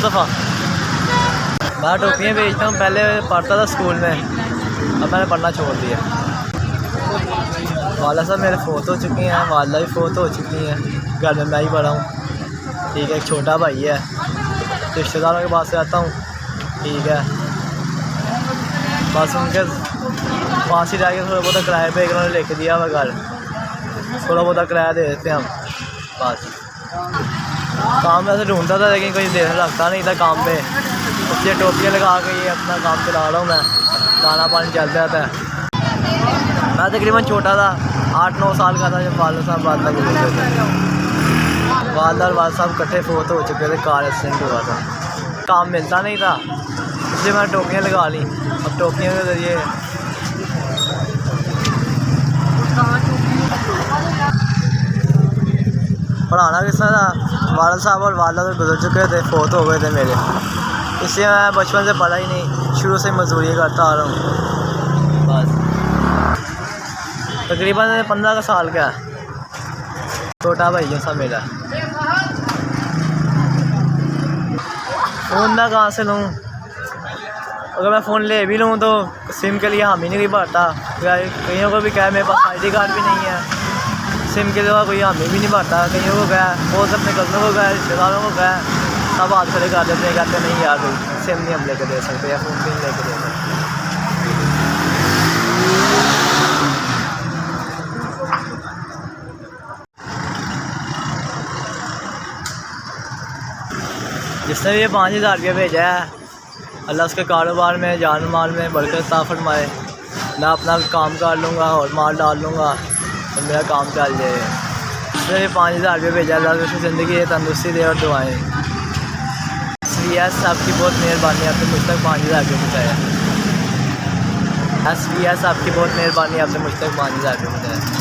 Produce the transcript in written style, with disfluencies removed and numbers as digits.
मुस्तफ़ा। मैं टोपियाँ बेचता हूँ, पहले पढ़ता था स्कूल में, अब मैंने पढ़ना छोड़ दिया। वाला साहब मेरे फोत हो चुकी हैं, वाला भी फोत हो चुकी हैं, घर में मैं ही पढ़ा हूँ। ठीक है, एक छोटा भाई है, रिश्तेदारों के पास से आता हूँ। ठीक है, बस उनके पास ही जाके थोड़ा बहुत किराए पे उन्होंने लेके दिया हुआ घर, थोड़ा बहुत किराया दे देते हैं हम बस। काम वैसे ढूंढता था लेकिन कोई देर लगता नहीं था काम पे, इसलिए टोपियाँ लगा के ये अपना काम चला रहा हूँ मैं, दाना पानी चलता रहता है। मैं तकरीबन छोटा था, 8-9 साल का था जब वालद साहब वालदा गुजर गए थे। वालदा और वालद साहब इकट्ठे फोत हो चुके थे, कार एक्सीडेंट हुआ था। काम मिलता नहीं था इसलिए मैंने टोपियाँ लगा ली। अब टोपियों के ज़रिए पढ़ाना किस तरह था, वालद साहब और वालदा तो गुजर चुके थे, फोत हो गए थे मेरे, इसलिए मैं बचपन से पढ़ा ही नहीं, शुरू से मजदूरी करता आ रहा हूँ बस। तकरीबन 15 साल का है, छोटा भाई है सब मेरा। फ़ोन मैं कहाँ से लूँ? अगर मैं फ़ोन ले भी लूँ तो सिम के लिए हम ही नहीं भरता, कईयों को भी कहा मेरे पास ID कार्ड भी नहीं है, सिम के लिए कोई हामी भी नहीं भरता। कईयों को गया, बहुत अपने कज़नों को गया, रिश्तेदारों को गया, सब हाथ खड़े कर देते हैं, कहते नहीं यार भाई सिम नहीं हम लेके दे सकते या फ़ोन भी नहीं लेके दे सकते। जिसने भी ये 5000 रुपया भेजा है, अल्लाह उसके कारोबार में जान माल में बरकत अता फरमाए। मैं अपना काम कर लूँगा और माल डाल लूँगा तो मेरा काम चल जाएगा। जिसने भी 5000 रुपया भेजा, अल्लाह उसकी ज़िंदगी तंदुरुस्ती दे और दुआएँ। SVS आपकी बहुत मेहरबानी, आपने मुझ तक 5000 रुपये पहुँचाया। SVS आपकी बहुत मेहरबानी, आपने मुझ तक 5000 रुपये पहुँचाया।